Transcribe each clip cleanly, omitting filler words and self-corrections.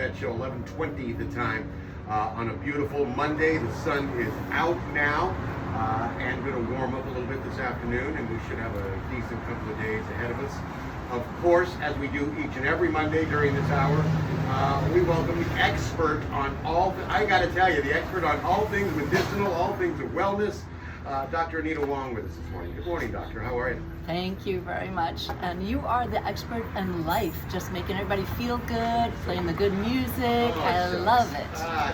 that show, 11:20 the time, on a beautiful Monday. The sun is out now and going to warm up a little bit this afternoon, and we should have a decent couple of days ahead of us. Of course, as we do each and every Monday during this hour, we welcome the expert on all, I got to tell you, the expert on all things medicinal, all things of wellness, Dr. Anita Wang with us this morning. Good morning, doctor. How are you? Thank you very much. And you are the expert in life, just making everybody feel good, playing the good music. I love it.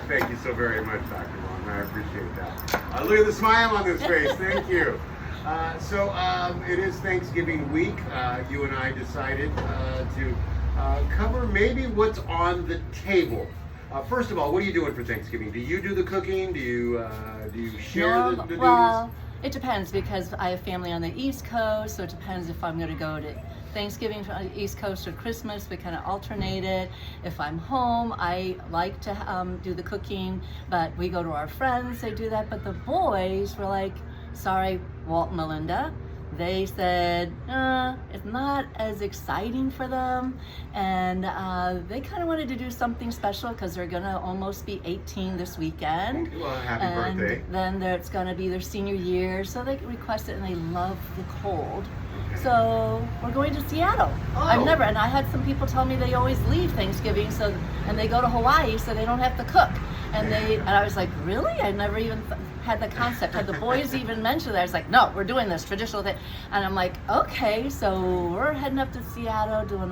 Thank you so very much, Dr. Wang. I appreciate that. Look at the smile on this face. Thank you. So it is Thanksgiving week. You and I decided to cover maybe what's on the table. First of all, what are you doing for Thanksgiving? Do you do the cooking? Do you share the duties? Well, it depends, because I have family on the East Coast, so it depends if I'm going to go to Thanksgiving on the East Coast or Christmas. We kind of alternate it. If I'm home, I like to do the cooking, but we go to our friends, they do that. But the boys were like, sorry, Walt and Melinda. They said it's not as exciting for them, and they kind of wanted to do something special because they're going to almost be 18 this weekend. Well, happy birthday. Then it's going to be their senior year, so they requested, and they love the cold. So we're going to Seattle. Oh. And I had some people tell me they always leave Thanksgiving, and they go to Hawaii so they don't have to cook. And I was like, really? I never even had the concept. Had the boys even mentioned that? I was like, no, we're doing this traditional thing. And I'm like, okay, so we're heading up to Seattle, doing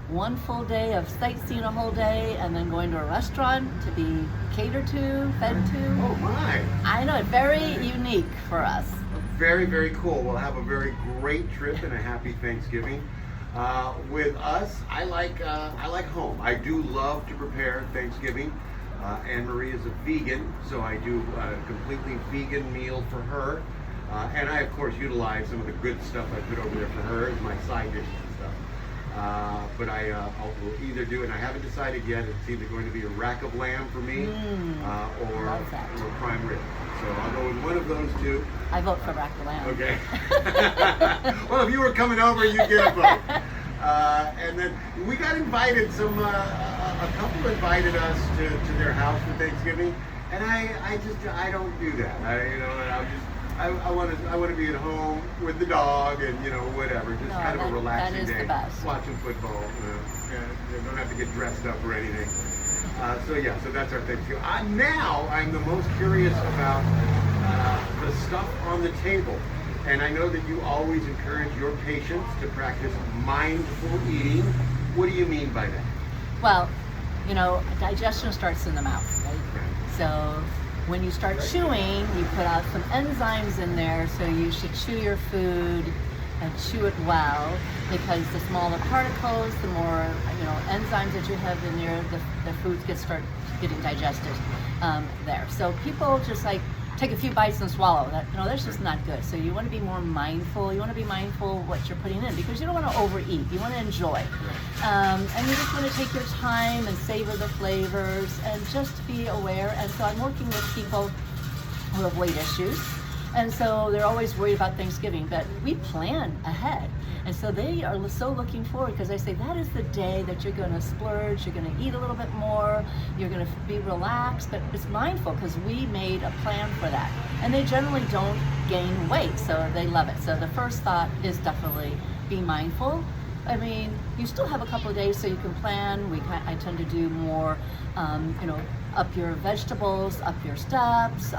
one full day of sightseeing a whole day, and then going to a restaurant to be catered to, fed to. Oh my! I know, very unique for us. Very, very cool. We'll have a very great trip and a happy Thanksgiving. With us, I like home. I do love to prepare Thanksgiving. Anne Marie is a vegan, so I do a completely vegan meal for her. And I, of course, utilize some of the good stuff I put over there for her as my side dishes and stuff. But will either do, and I haven't decided yet, it's either going to be a rack of lamb for me or prime rib. So I'll go with one of those two. I vote for rack of lamb. Okay. Well, if you were coming over, you'd get a vote. And then we got invited, a couple invited us to their house for Thanksgiving, and I don't do that. I want to be at home with the dog and whatever, just kind of a relaxing day, watching football. You don't have to get dressed up or anything. So that's our Thanksgiving. Now I'm the most curious about the stuff on the table. And I know that you always encourage your patients to practice mindful eating. What do you mean by that? Well, digestion starts in the mouth, right? So when you start chewing, you put out some enzymes in there, so you should chew your food and chew it well, because the smaller particles, the more enzymes that you have in there, the foods start getting digested there. So people just take a few bites and swallow. That's just not good. So you want to be more mindful. You want to be mindful of what you're putting in, because you don't want to overeat. You want to enjoy. And you just want to take your time and savor the flavors and just be aware. And so I'm working with people who have weight issues. And so they're always worried about Thanksgiving, but we plan ahead. And so they are so looking forward, because I say that is the day that you're going to splurge, you're going to eat a little bit more, you're going to be relaxed, but it's mindful because we made a plan for that. And they generally don't gain weight, so they love it. So the first thought is definitely be mindful. I mean, you still have a couple of days so you can plan. I tend to do more, up your vegetables, up your steps,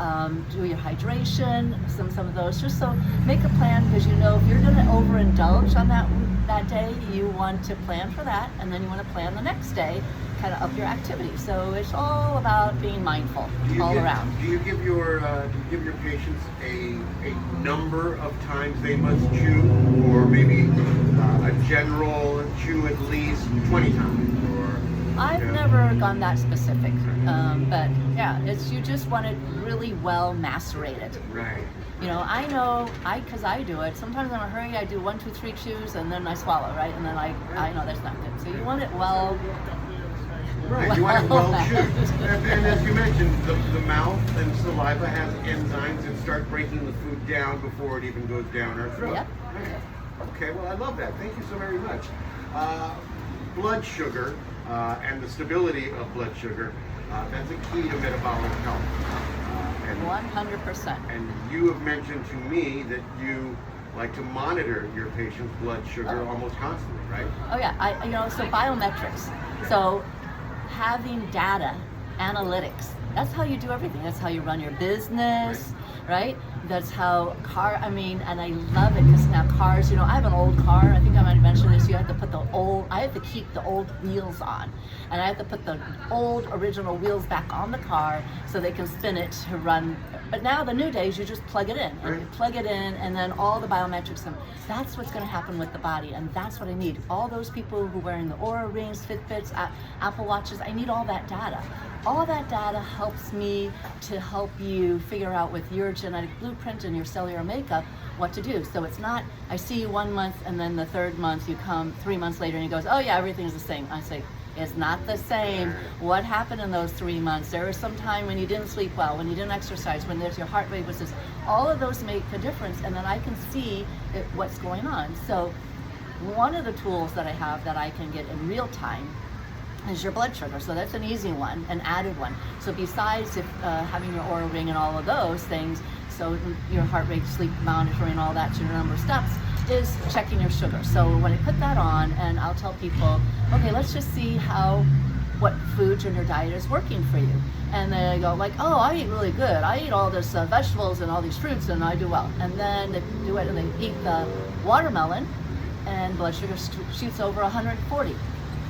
do your hydration, some of those. Just so make a plan, because if you're going to overindulge on that day, you want to plan for that, and then you want to plan the next day, kind of up your activity. So it's all about being mindful around. Do you give your patients a number of times they must chew, or maybe a general chew at least 20 times? I've never gone that specific, but yeah, you just want it really well macerated. Right. I know, because I do it. Sometimes I'm in a hurry, I do 1, 2, 3 chews, and then I swallow, right? And then I know that's not good. So you want it well. Right, you want it well chewed. And as you mentioned, the mouth and saliva has enzymes that start breaking the food down before it even goes down our throat. Yep. Okay, well, I love that. Thank you so very much. Blood sugar and the stability of blood sugar, that's a key to metabolic health. And 100%. And you have mentioned to me that you like to monitor your patient's blood sugar almost constantly, right? Oh yeah, so biometrics. So having data, analytics, that's how you do everything. That's how you run your business, right? That's how and I love it because now cars, I have an old car. I think I might have mentioned this. I have to keep the old wheels on. And I have to put the old original wheels back on the car so they can spin it to run. But now the new days, you just plug it in. And you plug it in and then all the biometrics. That's what's going to happen with the body. And that's what I need. All those people who are wearing the Oura rings, Fitbits, Apple Watches, I need all that data. All that data helps me to help you figure out with your genetic blueprint and your cellular makeup what to do. So it's not, I see you 1 month and then the third month you come 3 months later and he goes, oh yeah, everything's the same. I say, it's not the same. What happened in those 3 months? There was some time when you didn't sleep well, when you didn't exercise, when your heart rate was this. All of those make a difference, and then I can see what's going on. So one of the tools that I have that I can get in real time is your blood sugar. So that's an easy one, an added one. So besides having your Oura ring and all of those things, so your heart rate, sleep monitoring, and all that, your number of steps, is checking your sugar. So when I put that on, and I'll tell people, okay, let's just see what foods in your diet is working for you. And they go like, oh, I eat really good. I eat all this vegetables and all these fruits and I do well. And then they do it and they eat the watermelon and blood sugar shoots over 140.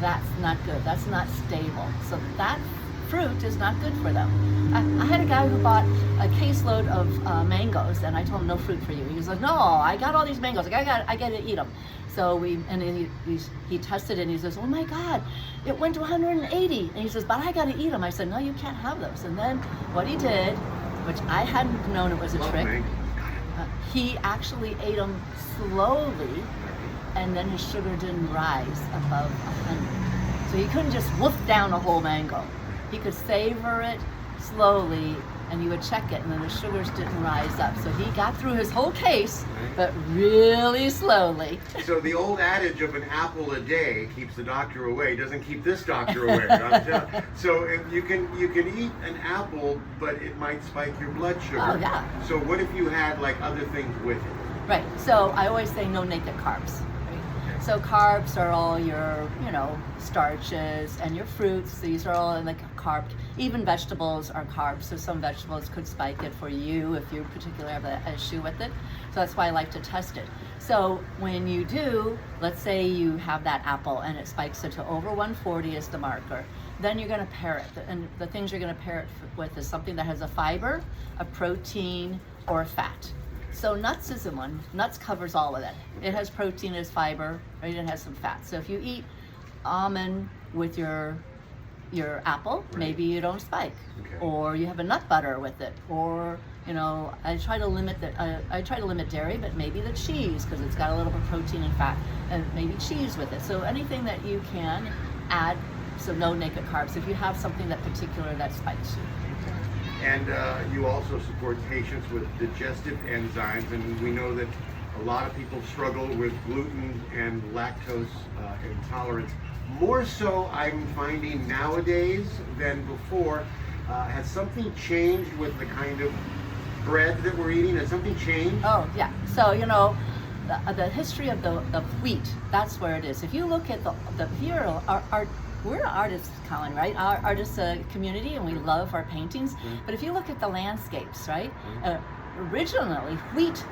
That's not good. That's not stable. So that fruit is not good for them. I had a guy who bought a caseload of mangoes, and I told him no fruit for you. He was like, no, I got all these mangoes. Like, I got to eat them. So he tested it, and he says, oh my God, it went to 180. And he says, but I got to eat them. I said, no, you can't have those. And then what he did, which I hadn't known it was a trick, he actually ate them slowly, and then his sugar didn't rise above 100. So he couldn't just wolf down a whole mango. He could savor it slowly, and you would check it, and then the sugars didn't rise up. So he got through his whole case, but really slowly. So the old adage of an apple a day keeps the doctor away doesn't keep this doctor away. So if you can eat an apple, but it might spike your blood sugar. Oh, yeah. So what if you had like other things with it? Right. So I always say no naked carbs. So carbs are all your, starches and your fruits. These are all in the carb. Even vegetables are carbs. So some vegetables could spike it for you if you particularly have an issue with it. So that's why I like to test it. So when you do, let's say you have that apple and it spikes it to over 140 as the marker, then you're going to pair it. And the things you're going to pair it with is something that has a fiber, a protein, or a fat. So nuts is in one. Nuts covers all of that. It has protein, it has fiber, right? It has some fat. So if you eat almond with your apple, maybe you don't spike. Okay. Or you have a nut butter with it. Or I try to limit dairy, but maybe the cheese because it's got a little bit of protein and fat, and maybe cheese with it. So anything that you can add. So no naked carbs. If you have something that spikes you. And you also support patients with digestive enzymes, and we know that a lot of people struggle with gluten and lactose intolerance. More so, I'm finding nowadays than before. Has something changed with the kind of bread that we're eating? Has something changed? Oh, yeah. So, the history of the wheat, that's where it is. If you look at we're an artist colony, right? Our artist community, and we love our paintings. Mm-hmm. But if you look at the landscapes, right? Mm-hmm. Originally, wheat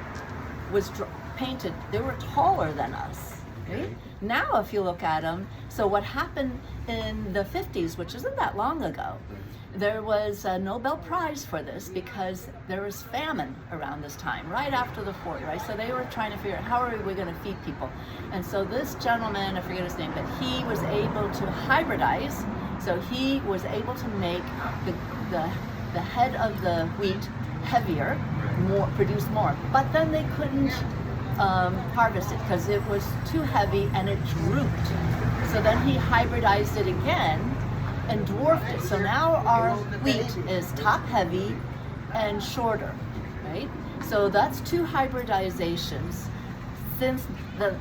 was painted, they were taller than us, right? Okay. Now, if you look at them, so what happened in the 50s, which isn't that long ago, there was a Nobel Prize for this because there was famine around this time, right after the 40s, right? So they were trying to figure out how are we going to feed people. And so this gentleman, I forget his name, but he was able to hybridize. So he was able to make the head of the wheat heavier, produce more. But then they couldn't harvest it because it was too heavy and it drooped. So then he hybridized it again and dwarfed it. So now our wheat is top heavy and shorter, right? So that's two hybridizations. Since the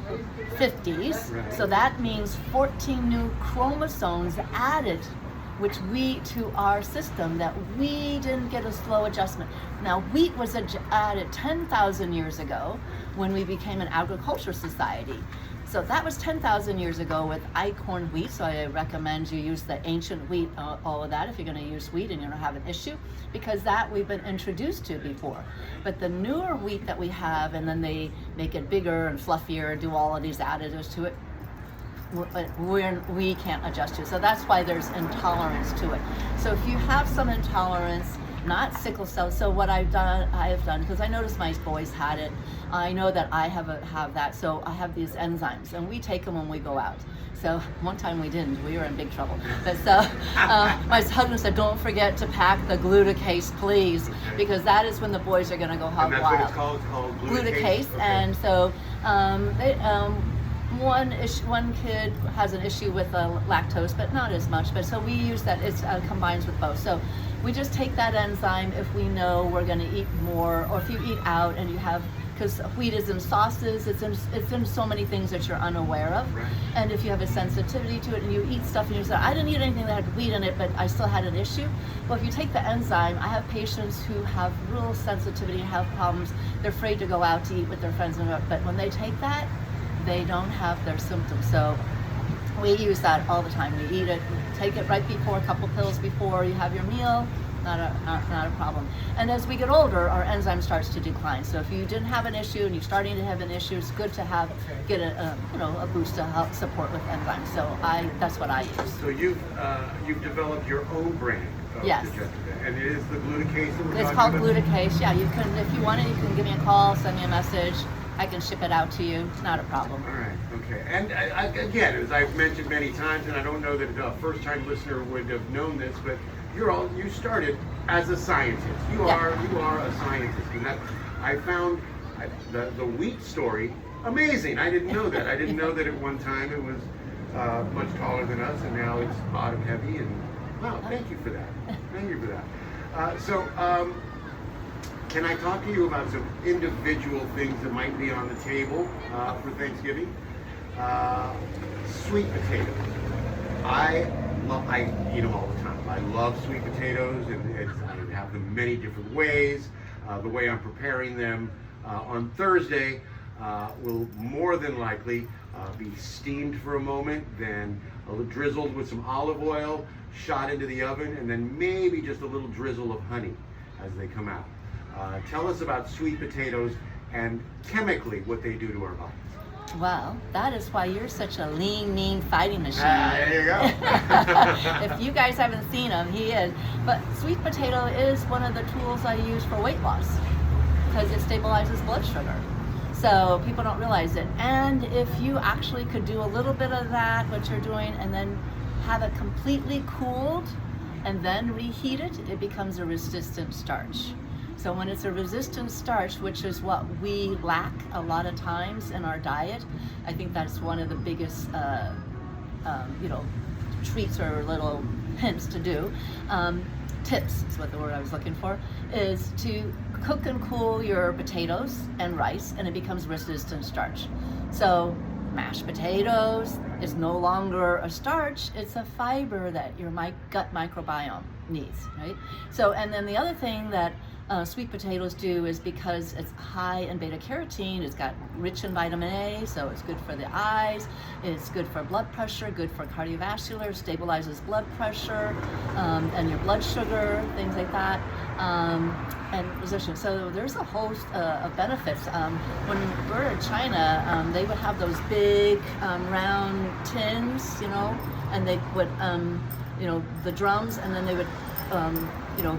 50s. Right. So that means 14 new chromosomes added, which to our system that we didn't get a slow adjustment. Now, wheat was added 10,000 years ago when we became an agriculture society. So that was 10,000 years ago with einkorn wheat. So I recommend you use the ancient wheat, all of that, if you're going to use wheat and you don't have an issue, because that we've been introduced to before. But the newer wheat that we have, and then they make it bigger and fluffier and do all of these additives to it, we can't adjust to. So that's why there's intolerance to it. So if you have some intolerance, not sickle cell. So what I have done, because I noticed my boys had it. I know that I have that. So I have these enzymes, and we take them when we go out. So one time we didn't. We were in big trouble. But so my husband said, "Don't forget to pack the gluticase, please," because that is when the boys are going to go hog And that's wild. what it's called? It's called Gluticase, Okay. and so one kid has an issue with lactose, but not as much. But so we use that. It combines with both. So we just take that enzyme if we know we're going to eat more, or if you eat out and you have, because wheat is in sauces, it's in so many things that you're unaware of. Right. And if you have a sensitivity to it and you eat stuff and you say, I didn't eat anything that had wheat in it, but I still had an issue. Well, if you take the enzyme, I have patients who have real sensitivity, have problems. They're afraid to go out to eat with their friends, but when they take that, they don't have their symptoms. So we use that all the time. We eat it, take it right before, a couple pills before you have your meal. Not a problem. And as we get older, our enzyme starts to decline. So if you didn't have an issue and you're starting to have an issue, it's good to get a boost to help support with enzymes. So that's what I use. So you've developed your own brand of Yes. digestive, and it is the gluticase that we're It's talking called about? gluticase. Yeah, you can, if you want it, you can give me a call, send me a message. I can ship it out to you. It's not a problem. All right, okay. And again, as I've mentioned many times, and I don't know that a first-time listener would have known this, but you started as a scientist. You Yeah. are a scientist, and that I found the wheat story amazing. I didn't know that. I didn't know that at one time it was much taller than us, and now it's bottom heavy. And wow, thank you for that. Thank you for that. Can I talk to you about some individual things that might be on the table for Thanksgiving? Sweet potatoes. I eat them all the time. I love sweet potatoes, and I have them many different ways. The way I'm preparing them on Thursday will more than likely be steamed for a moment, then drizzled with some olive oil, shot into the oven, and then maybe just a little drizzle of honey as they come out. Tell us about sweet potatoes and chemically what they do to our bodies. Well, that is why you're such a lean, mean fighting machine. There you go. If you guys haven't seen him, he is. But sweet potato is one of the tools I use for weight loss because it stabilizes blood sugar. So people don't realize it. And if you actually could do a little bit of that, what you're doing, and then have it completely cooled and then reheat it, it becomes a resistant starch. So when it's a resistant starch, which is what we lack a lot of times in our diet, I think that's one of the biggest, treats or little hints to do. Tips is what the word I was looking for, is to cook and cool your potatoes and rice, and it becomes resistant starch. So mashed potatoes is no longer a starch, it's a fiber that your gut microbiome needs, right? So, and then the other thing that sweet potatoes do is because it's high in beta carotene, it's got rich in vitamin A, so it's good for the eyes, it's good for blood pressure, good for cardiovascular, stabilizes blood pressure, and your blood sugar, things like that, and resistance. So there's a host of benefits. When we were in China, they would have those big round tins, and they would, the drums, and then they would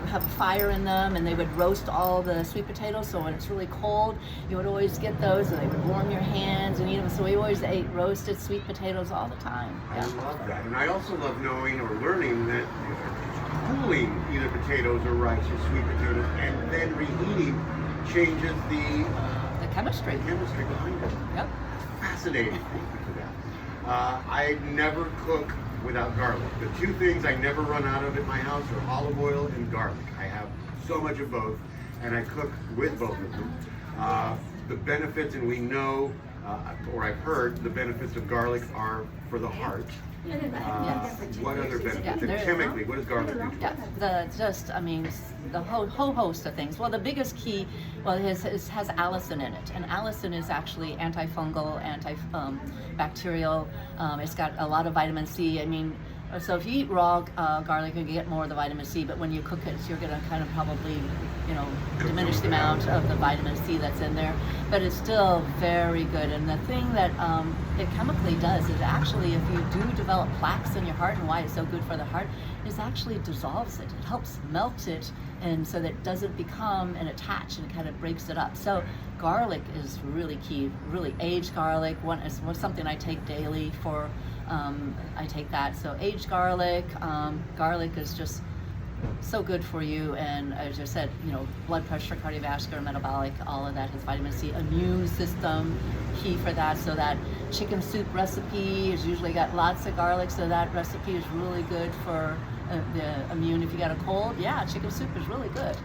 have a fire in them, and they would roast all the sweet potatoes. So when it's really cold, you would always get those, and they would warm your hands and eat them. So we always ate roasted sweet potatoes all the time. I love that. And I also love knowing or learning that cooling either potatoes or rice or sweet potatoes and then reheating changes the chemistry behind it. Yep. Fascinating. Thank you for that. I never cook without garlic. The two things I never run out of at my house are olive oil and garlic. I have so much of both, and I cook with both of them. The benefits, and we know or I've heard the benefits of garlic are for the heart. What other benefits? And chemically, what does garlic do? Yeah, the whole host of things. Well, the biggest key, well, it has allicin in it, and allicin is actually antifungal, antibacterial. It's got a lot of vitamin C. I mean, so if you eat raw garlic, you get more of the vitamin C, but when you cook it, you're going to kind of probably, diminish the amount of the vitamin C that's in there. But it's still very good. And the thing that it chemically does is actually, if you do develop plaques in your heart, and why it's so good for the heart, is actually dissolves it. It helps melt it, and so that it doesn't become and attach, and it kind of breaks it up. So garlic is really key. Really aged garlic. One is something I take daily for. I take that. So aged garlic. Garlic is just so good for you, and as I said, blood pressure, cardiovascular, metabolic, all of that has vitamin C. Immune system, key for that. So that chicken soup recipe has usually got lots of garlic, so that recipe is really good for the immune. If you got a cold, chicken soup is really good.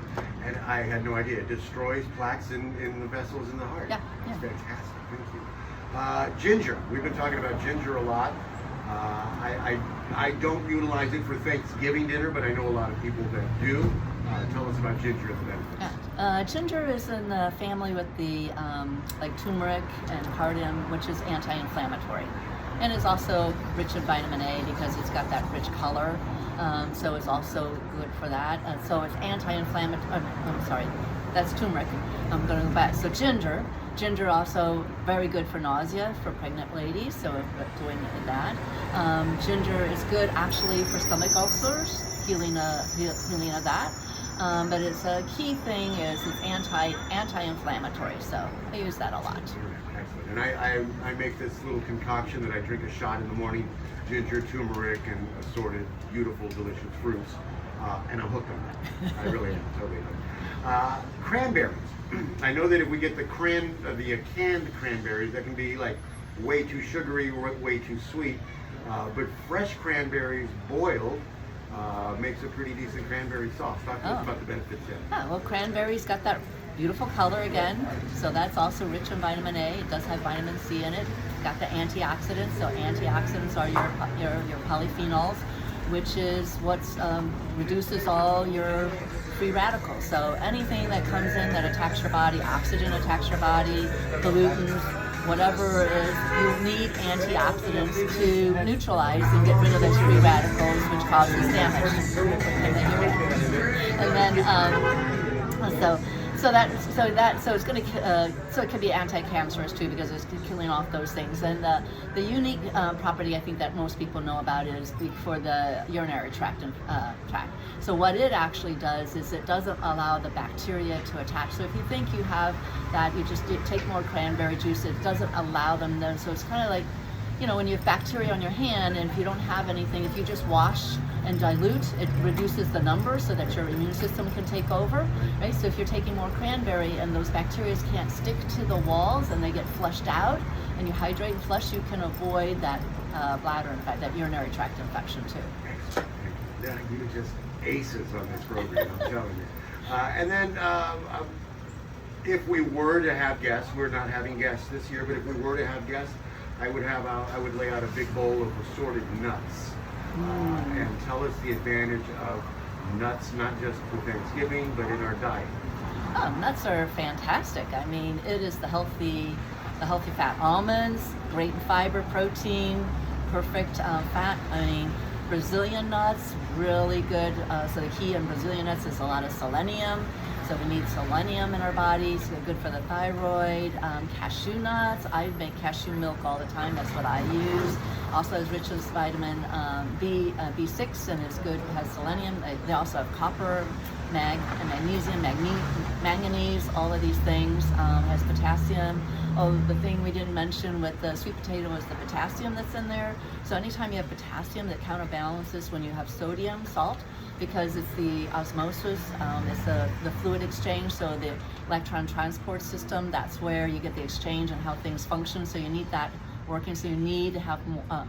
And I had no idea. It destroys plaques in the vessels in the heart. Yeah. That's fantastic. Thank you. Ginger. We've been talking about ginger a lot. I don't utilize it for Thanksgiving dinner, but I know a lot of people that do. Tell us about ginger and the benefits. Yeah. Ginger is in the family with the like turmeric and cardamom, which is anti-inflammatory, and it's also rich in vitamin A because it's got that rich color. So it's also good for that. So it's anti-inflammatory. I'm sorry, that's turmeric. I'm going to go back. So ginger. Ginger also very good for nausea for pregnant ladies, so we're doing that. Ginger is good actually for stomach ulcers, healing of that. But it's a key thing is it's anti-inflammatory, so I use that a lot. Excellent. And I make this little concoction that I drink a shot in the morning, ginger, turmeric, and assorted beautiful, delicious fruits. And I'm hooked on that. I really am, totally hooked. Cranberries. I know that if we get the canned cranberries, that can be like way too sugary or way too sweet. But fresh cranberries boiled makes a pretty decent cranberry sauce. Talk to us about the benefits there. Well, cranberries got that beautiful color again, so that's also rich in vitamin A. It does have vitamin C in it. Got the antioxidants, so antioxidants are your polyphenols, which is what reduces all your free radicals. So anything that comes in that attacks your body, oxygen attacks your body, pollutants, whatever it is, you need antioxidants to neutralize and get rid of those free radicals, which causes damage. So it can be anti-cancerous too because it's killing off those things. And the unique property I think that most people know about is for the urinary tract. So what it actually does is it doesn't allow the bacteria to attach. So if you think you have that, you just take more cranberry juice. It doesn't allow them then. So it's kind of like, when you have bacteria on your hand, and if you don't have anything, if you just wash and dilute, it reduces the number so that your immune system can take over, right? So if you're taking more cranberry and those bacteria can't stick to the walls and they get flushed out, and you hydrate and flush, you can avoid that bladder infection, that urinary tract infection too. Excellent. Yeah, you just aces on this program, I'm telling you. And then if we were to have guests, we're not having guests this year, but if we were to have guests, I would lay out a big bowl of assorted nuts. And tell us the advantage of nuts, not just for Thanksgiving, but in our diet. Nuts are fantastic. I mean, it is the healthy fat. Almonds, great in fiber, protein, perfect fat. I mean, Brazilian nuts, really good. So the key in Brazilian nuts is a lot of selenium. So we need selenium in our bodies. They're good for the thyroid. Cashew nuts. I make cashew milk all the time. That's what I use. Also is rich as vitamin B6, and it's good. It has selenium. They also have copper, magnesium, manganese. All of these things. Has potassium. Oh, the thing we didn't mention with the sweet potato is the potassium that's in there. So anytime you have potassium, that counterbalances when you have sodium, salt, because it's the osmosis, it's the fluid exchange, so the electron transport system, that's where you get the exchange and how things function. So you need that working, so you need to have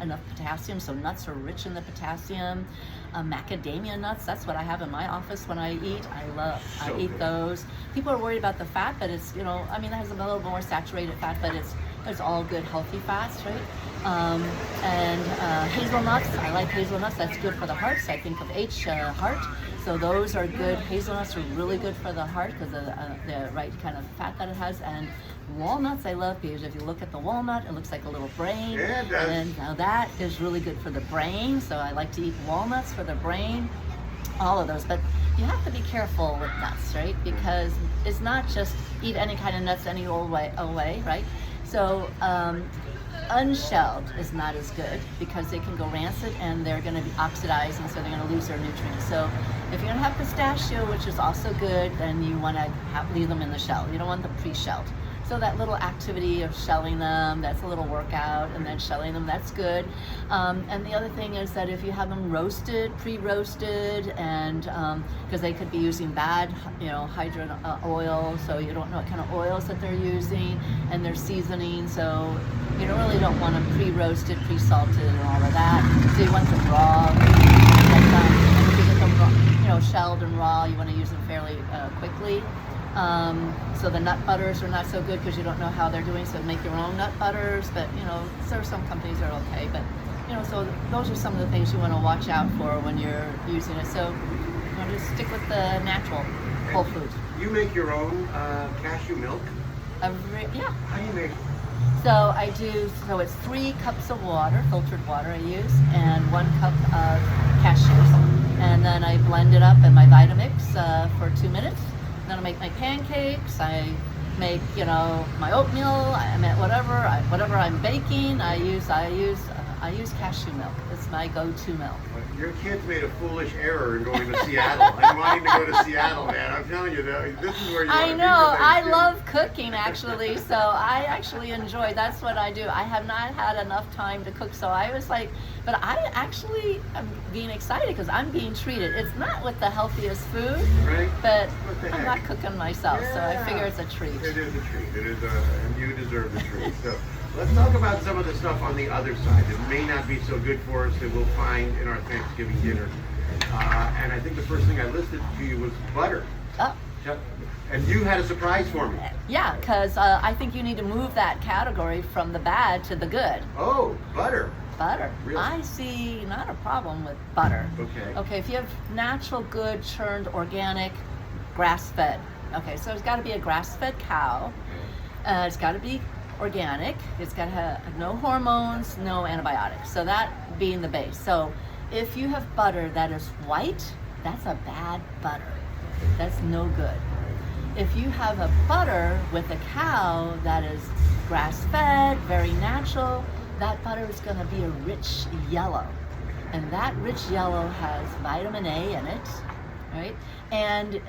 enough potassium. So nuts are rich in the potassium. Macadamia nuts, that's what I have in my office when I eat. I eat those. People are worried about the fat, but it's, it has a little more saturated fat, but it's It's all good healthy fats, right? And hazelnuts, I like hazelnuts. That's good for the heart. So I think of heart. So those are good. Hazelnuts are really good for the heart because of the right kind of fat that it has. And walnuts I love because if you look at the walnut, it looks like a little brain. Yeah, it does. And now that is really good for the brain. So I like to eat walnuts for the brain. All of those. But you have to be careful with nuts, right? Because it's not just eat any kind of nuts any old way, right? So unshelled is not as good because they can go rancid and they're going to be oxidized, and so they're going to lose their nutrients. So if you're going to have pistachio, which is also good, then you want to leave them in the shell. You don't want them pre-shelled. So that little activity of shelling them, that's a little workout, and then shelling them, that's good. And the other thing is that if you have them roasted, pre-roasted, and because they could be using bad, hydrogen oil, so you don't know what kind of oils that they're using, and their seasoning, so you really don't want them pre-roasted, pre-salted, and all of that. So you want them raw. And if you get them raw, shelled and raw, you want to use them fairly quickly. So the nut butters are not so good because you don't know how they're doing, so make your own nut butters, but there are some companies that are okay, but so those are some of the things you want to watch out for when you're using it. So just stick with the natural whole foods. You make your own cashew milk? Yeah. How do you make it? So I do, it's 3 cups of water, filtered water I use, and 1 cup of cashews. And then I blend it up in my Vitamix for 2 minutes. Then I make my pancakes, I make, my oatmeal, I make whatever I'm baking, I use cashew milk. It's my go-to milk. Your kids made a foolish error in going to Seattle. I'm wanting to go to Seattle, man. I'm telling you, this is where you want to be for I Thanksgiving. love cooking actually, so I actually enjoy, that's what I do. I have not had enough time to cook, so I was like, but I actually am being excited because I'm being treated. It's not with the healthiest food, Right? but What the I'm heck? not cooking myself, so I figure it's a treat. It is a treat. It is and you deserve the treat. So let's talk about some of the stuff on the other side that may not be so good for us that we'll find in our Thanksgiving dinner. And I think the first thing I listed to you was butter. Oh. And you had a surprise for me. Yeah, because I think you need to move that category from the bad to the good. Oh, butter. Butter. Really? I see not a problem with butter. Okay. Okay, if you have natural, good, churned, organic, grass-fed. Okay, so it's got to be a grass-fed cow. It's got to be organic. It's got to have no hormones, no antibiotics. So that being the base. So if you have butter that is white, that's a bad butter. That's no good. If you have a butter with a cow that is grass-fed, very natural, that butter is going to be a rich yellow. And that rich yellow has vitamin A in it, right? And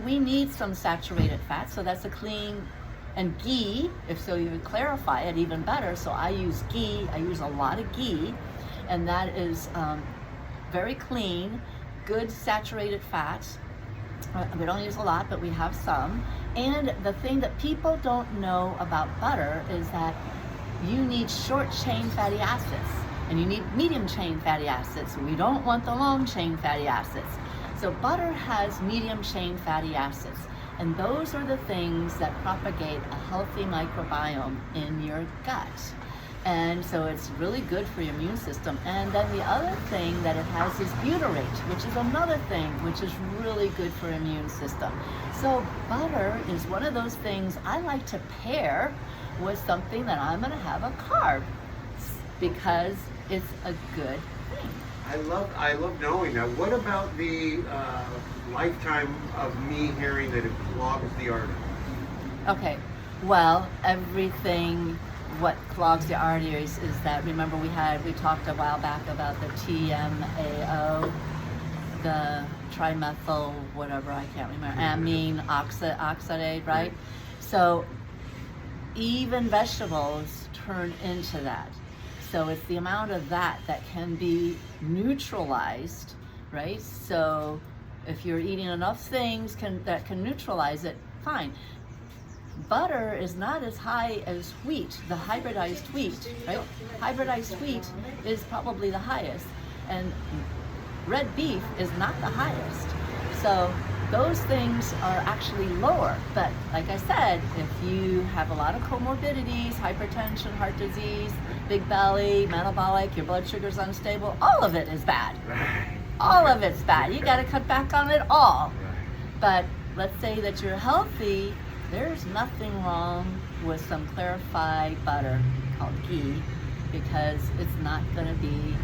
we need some saturated fat, so that's a clean, and ghee, if so you would clarify it even better. So I use ghee, I use a lot of ghee, and that is very clean, good saturated fats. We don't use a lot, but we have some. And the thing that people don't know about butter is that you need short chain fatty acids and you need medium chain fatty acids. We don't want the long chain fatty acids. So butter has medium chain fatty acids, and those are the things that propagate a healthy microbiome in your gut. And so it's really good for your immune system. And then the other thing that it has is butyrate, which is another thing which is really good for immune system. So butter is one of those things I like to pair with something that I'm going to have a carb because it's a good thing. I love knowing that. What about the lifetime of me hearing that it clogs the arteries? Okay, well, everything what clogs the arteries is that, remember we talked a while back about the TMAO, the trimethyl, whatever, I can't remember, amine oxidate, right? So even vegetables turn into that. So it's the amount of that can be neutralized, right? So if you're eating enough things that can neutralize it, fine. Butter is not as high as wheat, the hybridized wheat, right? Hybridized wheat is probably the highest, and red beef is not the highest. So those things are actually lower. But like I said, if you have a lot of comorbidities, hypertension, heart disease, big belly, metabolic, your blood sugar's unstable, all of it is bad. All of it's bad. You got to cut back on it all. But let's say that you're healthy, there's nothing wrong with some clarified butter called ghee, because it's not going to be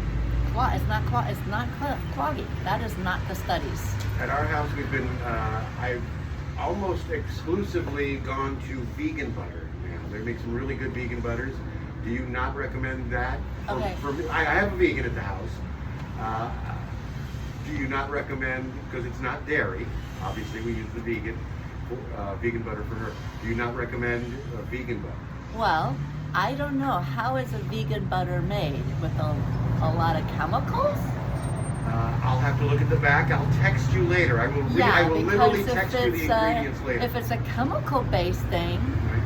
cloggy. That is not the studies. At our house, we've been, I've almost exclusively gone to vegan butter. They make some really good vegan butters. Do you not recommend that? Okay. For me, I have a vegan at the house. Do you not recommend, because it's not dairy, obviously we use the vegan butter for her. Do you not recommend vegan butter? Well, I don't know. How is a vegan butter made? With a lot of chemicals? I'll have to look at the back. I'll text you later. I will literally text you the ingredients later. If it's a chemical-based thing,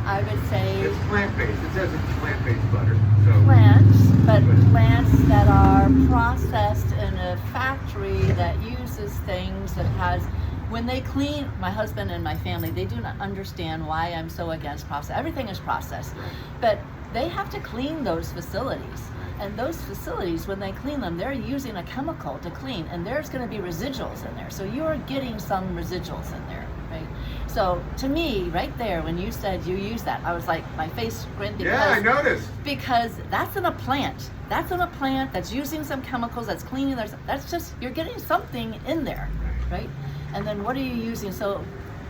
I would say it's plant-based. It says it's plant-based butter. So plants, but plants that are processed in a factory that uses things that has. When they clean, my husband and my family, they do not understand why I'm so against process. Everything is processed, but they have to clean those facilities. And those facilities, when they clean them, they're using a chemical to clean, and there's going to be residuals in there. So you're getting some residuals in there, right? So to me, right there, when you said you use that, I was like, my face grinned because yeah, I noticed. Because that's in a plant. That's in a plant that's using some chemicals, that's cleaning. That's just, you're getting something in there, right? And then what are you using? So,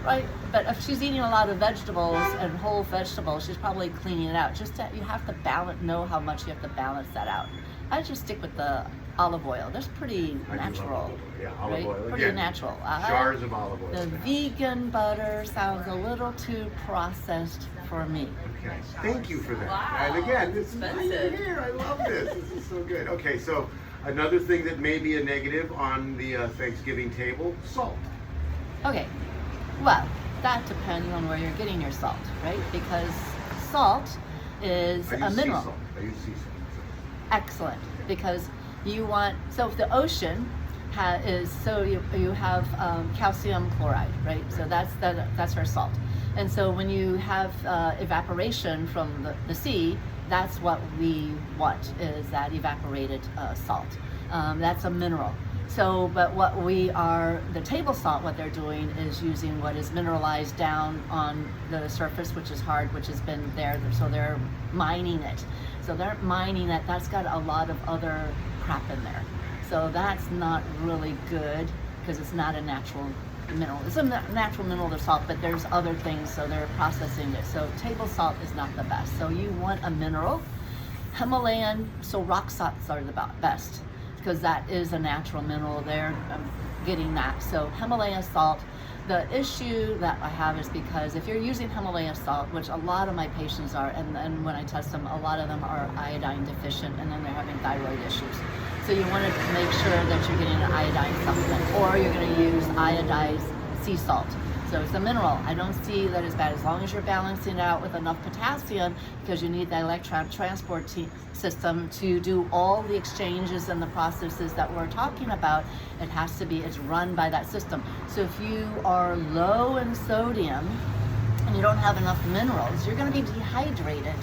right, but if she's eating a lot of vegetables and whole vegetables, she's probably cleaning it out. You have to know how much you have to balance that out. I just stick with the olive oil. That's pretty natural. Yeah, olive oil. Pretty Again, natural. Jars of olive oil. The vegan butter sounds a little too processed for me. Okay, thank you for that. Wow. And again, this is Expensive. here. I love this. This is so good. Okay, so another thing that may be a negative on the Thanksgiving table: salt. Okay, well, that depends on where you're getting your salt, right? Because salt is a mineral. I use sea salt. Excellent, because so if the ocean you have calcium chloride, right? So that's our salt. And so when you have evaporation from the sea, that's what we want, is that evaporated salt. That's a mineral. So, but the table salt, what they're doing is using what is mineralized down on the surface, which is hard, which has been there, so they're mining it. So they're mining it, that's got a lot of other crap in there. So that's not really good, because it's not a natural mineral. It's a natural mineral, the salt, but there's other things, so they're processing it. So table salt is not the best. So you want a mineral. Himalayan, so rock salts are the best, because that is a natural mineral. They're getting that. So Himalayan salt, the issue that I have is because if you're using Himalayan salt, which a lot of my patients are, and when I test them, a lot of them are iodine deficient, and then they're having thyroid issues. So you want to make sure that you're getting an iodine supplement, or you're going to use iodized sea salt. So it's a mineral. I don't see that as bad, as long as you're balancing it out with enough potassium, because you need the electron transport system to do all the exchanges and the processes that we're talking about. It's run by that system. So if you are low in sodium and you don't have enough minerals, you're going to be dehydrated,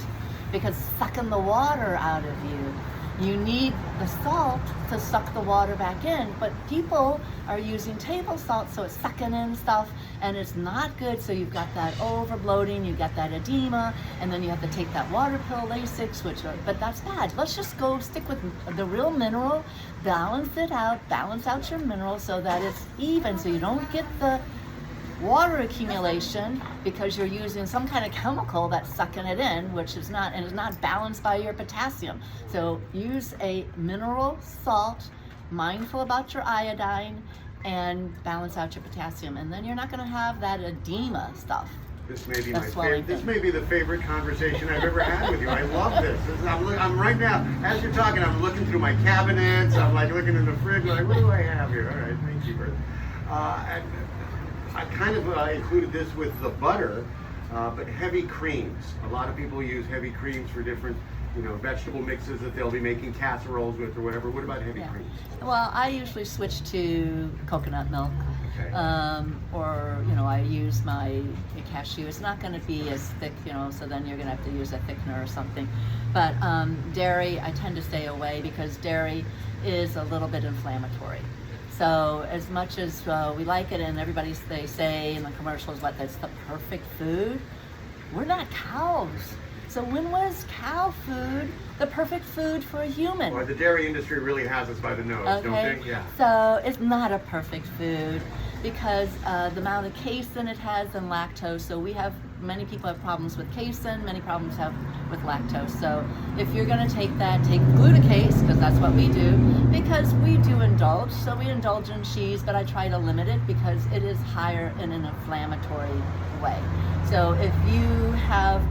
because sucking the water out of you. You need the salt to suck the water back in, but people are using table salt, so it's sucking in stuff, and it's not good. So you've got that overbloating, you've got that edema, and then you have to take that water pill, Lasix, but that's bad. Let's just go stick with the real mineral, balance it out, balance out your mineral so that it's even, so you don't get the water accumulation because you're using some kind of chemical that's sucking it in, which is not, and is not balanced by your potassium. So use a mineral salt, mindful about your iodine, and balance out your potassium, and then you're not going to have that edema stuff. This may be This may be the favorite conversation I've ever had with you. I love this. I'm right now, as you're talking, I'm looking through my cabinets. I'm like looking in the fridge. Like, what do I have here? All right, thank you for that. I kind of included this with the butter, but heavy creams. A lot of people use heavy creams for different, vegetable mixes that they'll be making casseroles with or whatever. What about heavy creams? Well, I usually switch to coconut milk. Okay. Or I use my cashew. It's not going to be as thick, so then you're going to have to use a thickener or something. But dairy, I tend to stay away because dairy is a little bit inflammatory. So as much as we like it, and they say in the commercials that's the perfect food, we're not cows. So when was cow food the perfect food for a human? Well, the dairy industry really has us by the nose, Okay. don't they? Yeah. So it's not a perfect food because the amount of casein it has and lactose. So many people have problems with casein, many problems have with lactose. So if you're going to take glucose, because that's what we do, because we do indulge. So we indulge in cheese, but I try to limit it because it is higher in an inflammatory way. So if you have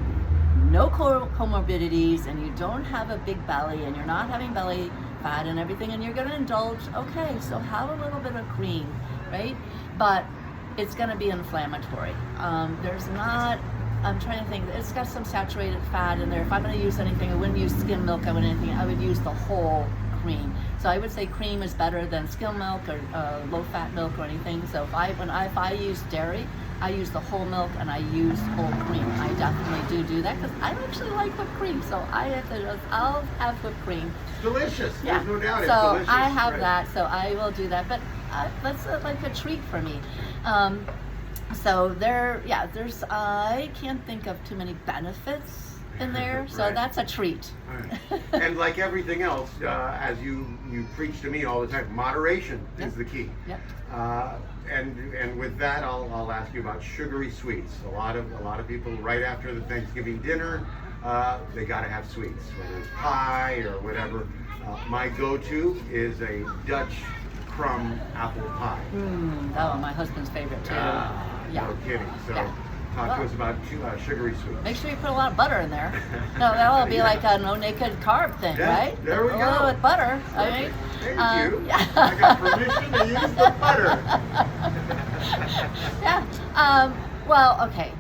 no comorbidities and you don't have a big belly and you're not having belly fat and everything and you're going to indulge, okay, so have a little bit of cream, right? But it's going to be inflammatory. I'm trying to think, it's got some saturated fat in there. If I'm going to use anything, I wouldn't use skim milk, I would use the whole cream. So I would say cream is better than skim milk or low-fat milk or anything. So if I use dairy, I use the whole milk and I use whole cream. I definitely do that because I actually like whipped cream. So I'll have whipped cream. It's delicious. Yeah. There's no doubt. It's So delicious. I have Right. that. So I will do that. But that's like a treat for me. So I can't think of too many benefits in there. So Right. that's a treat. Right. And like everything else, as you preach to me all the time, moderation Yep. is the key. Yep. And with that, I'll ask you about sugary sweets. A lot of people right after the Thanksgiving dinner, they got to have sweets, whether it's pie or whatever. My go-to is a Dutch crumb apple pie. That one, my husband's favorite too. Yeah. No kidding. So Yeah. talk to us about sugary sweets. Make sure you put a lot of butter in there. No, that'll be like a no naked carb thing, Yeah, right? there we A go. little with butter. I mean, Thank you. yeah. I got permission to use the butter. Yeah. Well, okay.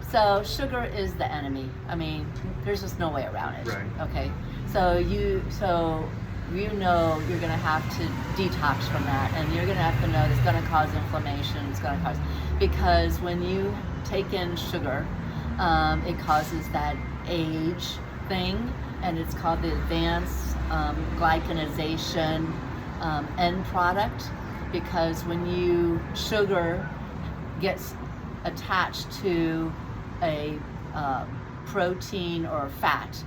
So sugar is the enemy. I mean, there's just no way around it. Right. Okay. So you're going to have to detox from that, and you're going to have to know it's going to cause inflammation. It's going to cause, because when you take in sugar, it causes that age thing, and it's called the advanced glycanization end product, because when sugar gets attached to a protein or fat,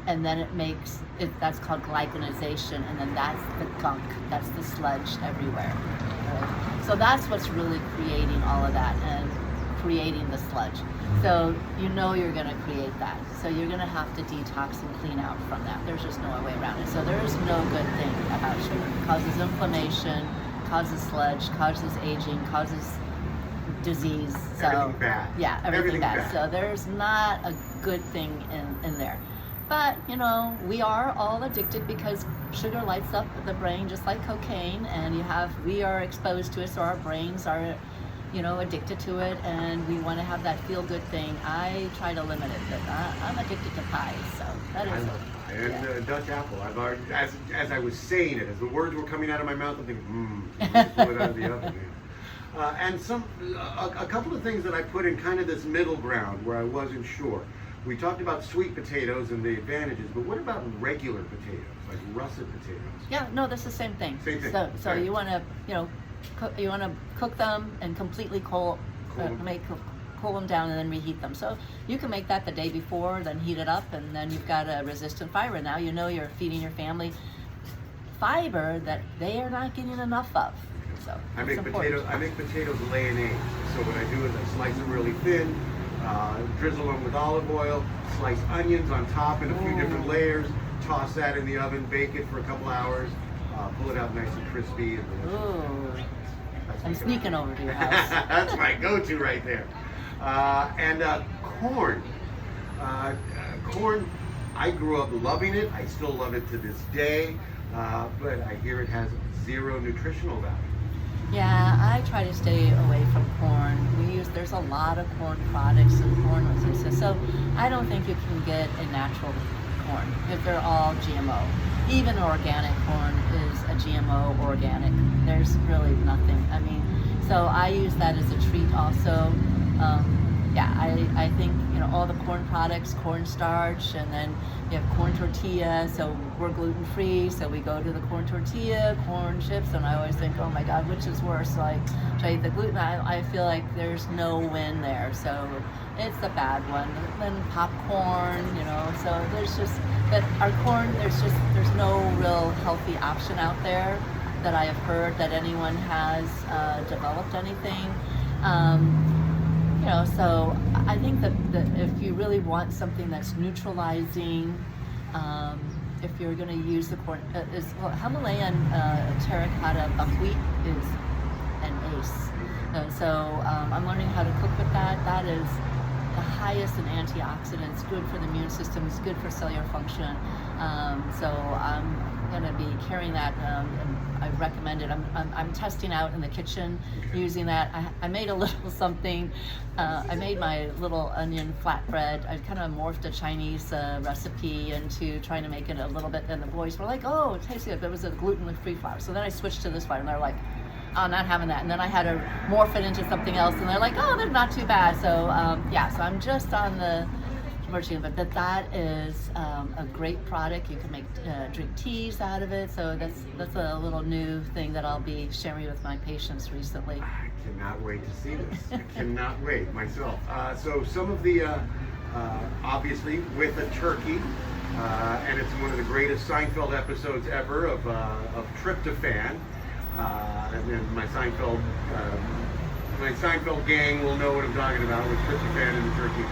and then it makes it, that's called glycanization, and then that's the gunk, that's the sludge everywhere. Right? So that's what's really creating all of that and creating the sludge. So you're going to create that. So you're going to have to detox and clean out from that. There's just no way around it. So there is no good thing about sugar. It causes inflammation, causes sludge, causes aging, causes disease. So Everything bad. Yeah, everything bad. bad. So there's not a good thing in there. But we are all addicted because sugar lights up the brain just like cocaine, and we are exposed to it, so our brains are addicted to it, and we want to have that feel-good thing. I try to limit it, but I'm addicted to pie, so that I is love pie. And Dutch apple. I've already, as I was saying it, as the words were coming out of my mouth, I'm thinking, pull it out of the oven. And a couple of things that I put in kind of this middle ground where I wasn't sure. We talked about sweet potatoes and the advantages, but what about regular potatoes, like russet potatoes? Yeah, no, that's the same thing. Same thing. So Right. you want to, cook them and completely cool them down and then reheat them. So you can make that the day before, then heat it up, and then you've got a resistant fiber. Now you're feeding your family fiber that they are not getting enough of. So I make important. potatoes laying eggs. So what I do is I slice them really thin, drizzle them with olive oil, slice onions on top in a few different layers, toss that in the oven, bake it for a couple hours, pull it out nice and crispy. And Ooh. that's I'm my sneaking over to your go-to. house. That's my go-to right there. And corn. Corn, I grew up loving it. I still love it to this day, but I hear it has zero nutritional value. Yeah, I try to stay away from corn. There's a lot of corn products and corn resistance. So I don't think you can get a natural corn if they're all GMO. Even organic corn is a GMO organic. There's really nothing. I mean, So I use that as a treat also. I think, all the corn products, cornstarch, and then you have corn tortilla. So we're gluten free, so we go to the corn tortilla, corn chips, and I always think, oh my God, which is worse? Like, should I eat the gluten? I feel like there's no win there. So it's the bad one. Then popcorn, so there's just, but our corn, there's no real healthy option out there that I have heard that anyone has developed anything. So I think that if you really want something that's neutralizing, if you're going to use the corn, Himalayan terracotta buckwheat is an ace. I'm learning how to cook with that. That is the highest in antioxidants, good for the immune system, it's good for cellular function. So I'm going to be carrying that, and I recommend it. I'm testing out in the kitchen using that. I made a little something. I made my little onion flatbread. I kind of morphed a Chinese recipe into trying to make it a little bit, and the boys were like, oh, it tastes good, but it was a gluten-free flour. So then I switched to this flour, and they're like, oh, not having that. And then I had to morph it into something else, and they're like, oh, they're not too bad. So so I'm just on the merging, but that is a great product. You can make drink teas out of it. So that's a little new thing that I'll be sharing with my patients recently. I cannot wait to see this. I cannot wait myself. So some of the, obviously with a turkey, and it's one of the greatest Seinfeld episodes ever of tryptophan. And then my Seinfeld gang will know what I'm talking about with tryptophan in the turkey.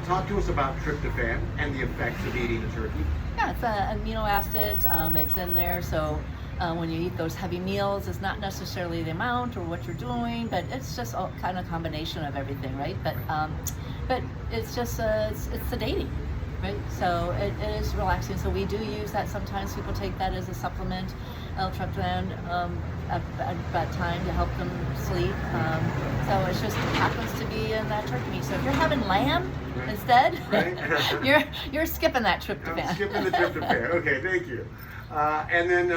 Talk to us about tryptophan and the effects of eating a turkey. Yeah, it's an amino acid. It's in there, so when you eat those heavy meals, it's not necessarily the amount or what you're doing, but it's just a kind of combination of everything, right? But it's just it's sedating, right? So it is relaxing. So we do use that. Sometimes people take that as a supplement, L-tryptophan, at time to help them sleep. So it just happens to be in that turkey meat. So if you're having lamb instead, right. you're skipping that tryptophan. I'm skipping the tryptophan. Okay, thank you. And then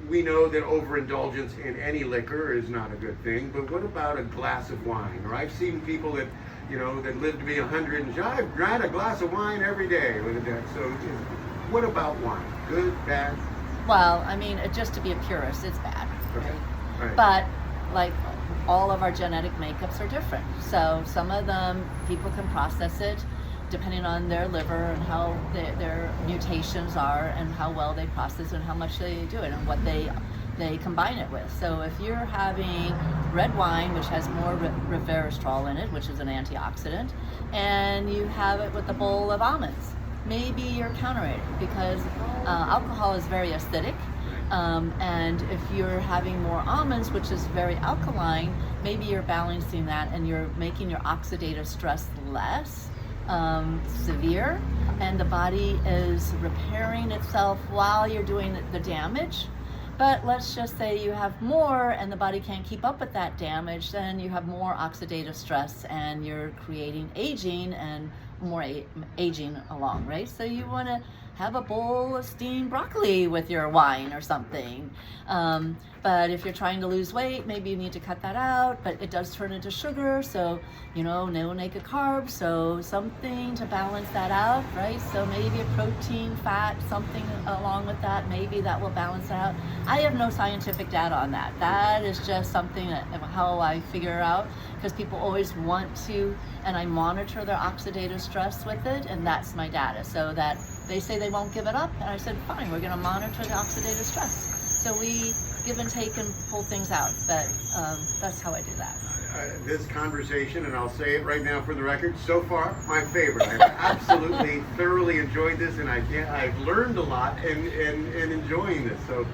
we know that overindulgence in any liquor is not a good thing. But what about a glass of wine? Or I've seen people that that live to be 100 and I've had a glass of wine every day with a day. So what about wine? Good, bad? Well, I mean, just to be a purist, it's bad, Okay. Right. But like all of our genetic makeups are different. So some of them, people can process it depending on their liver and how their mutations are and how well they process and how much they do it and what they combine it with. So if you're having red wine, which has more resveratrol in it, which is an antioxidant, and you have it with a bowl of almonds, maybe you're countering it because alcohol is very acidic. And if you're having more almonds, which is very alkaline, maybe you're balancing that and you're making your oxidative stress less severe, and the body is repairing itself while you're doing the damage. But let's just say you have more and the body can't keep up with that damage, then you have more oxidative stress and you're creating aging and more aging along, right? So you want to have a bowl of steamed broccoli with your wine or something. But if you're trying to lose weight, maybe you need to cut that out, but it does turn into sugar, so no naked carbs, so something to balance that out, right? So maybe a protein, fat, something along with that, maybe that will balance out. I have no scientific data on that. That is just something that how I figure out, because people always want to, and I monitor their oxidative stress with it, and that's my data. So that they say they won't give it up, and I said, fine, we're gonna monitor the oxidative stress. So we give and take and pull things out, but that's how I do that. This conversation, and I'll say it right now for the record, so far, my favorite. I've absolutely thoroughly enjoyed this, and I've learned a lot in enjoying this. So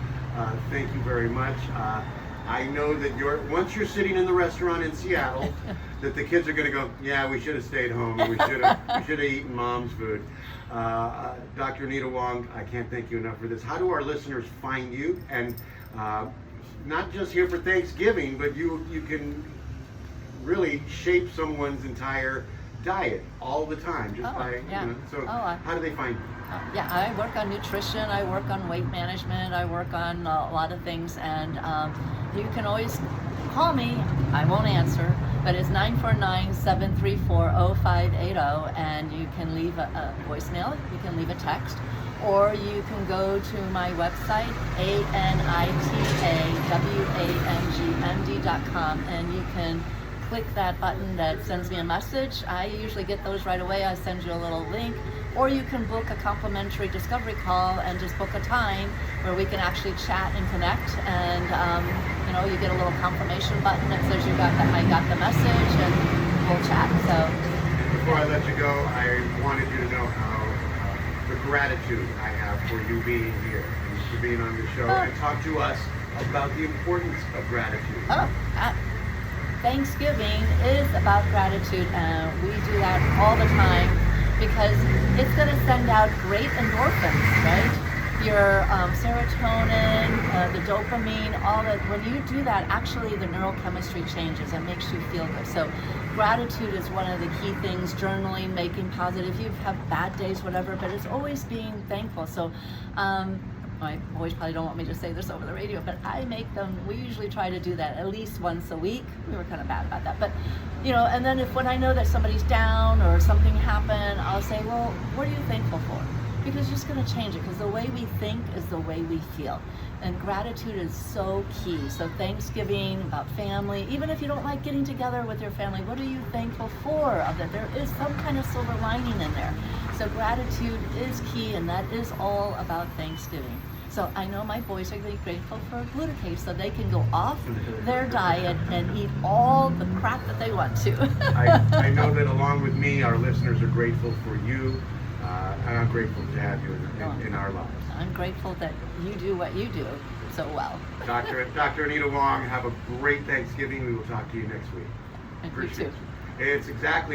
thank you very much. I know that once you're sitting in the restaurant in Seattle, that the kids are going to go, yeah, we should have stayed home, and we should have eaten mom's food. Dr. Anita Wang, I can't thank you enough for this. How do our listeners find you? And not just here for Thanksgiving, but you can really shape someone's entire diet all the time, just yeah. so how do they find you? Yeah, I work on nutrition, I work on weight management, I work on a lot of things, and you can always call me. I won't answer, but it's 949-734-0580, and you can leave a voicemail, you can leave a text, or you can go to my website, anitawangmd.com, and you can click that button that sends me a message. I usually get those right away. I send you a little link, or you can book a complimentary discovery call and just book a time where we can actually chat and connect, and you get a little confirmation button that says I got the message, and we'll chat. So before I let you go, I wanted you to know how the gratitude I have for you being here and for being on the show and talk to us about the importance of gratitude. Thanksgiving is about gratitude, and we do that all the time because it's going to send out great endorphins, right? Your serotonin, the dopamine, all that. When you do that, actually the neurochemistry changes and makes you feel good. So gratitude is one of the key things. Journaling, making positive. You have bad days, whatever, but it's always being thankful. So my boys probably don't want me to say this over the radio, but I make them, we usually try to do that at least once a week. We were kind of bad about that, but and then when I know that somebody's down or something happened, I'll say, well, what are you thankful for? Because you're just going to change it, because the way we think is the way we feel. And gratitude is so key. So Thanksgiving, about family, even if you don't like getting together with your family, what are you thankful for? That there is some kind of silver lining in there. So gratitude is key, and that is all about Thanksgiving. So I know my boys are really grateful for glutathione, so they can go off their diet and eat all the crap that they want to. I know that along with me, our listeners are grateful for you, and I'm grateful to have you in our lives. I'm grateful that you do what you do so well. Dr. Anita Wang, have a great Thanksgiving. We will talk to you next week. And you too. It's exactly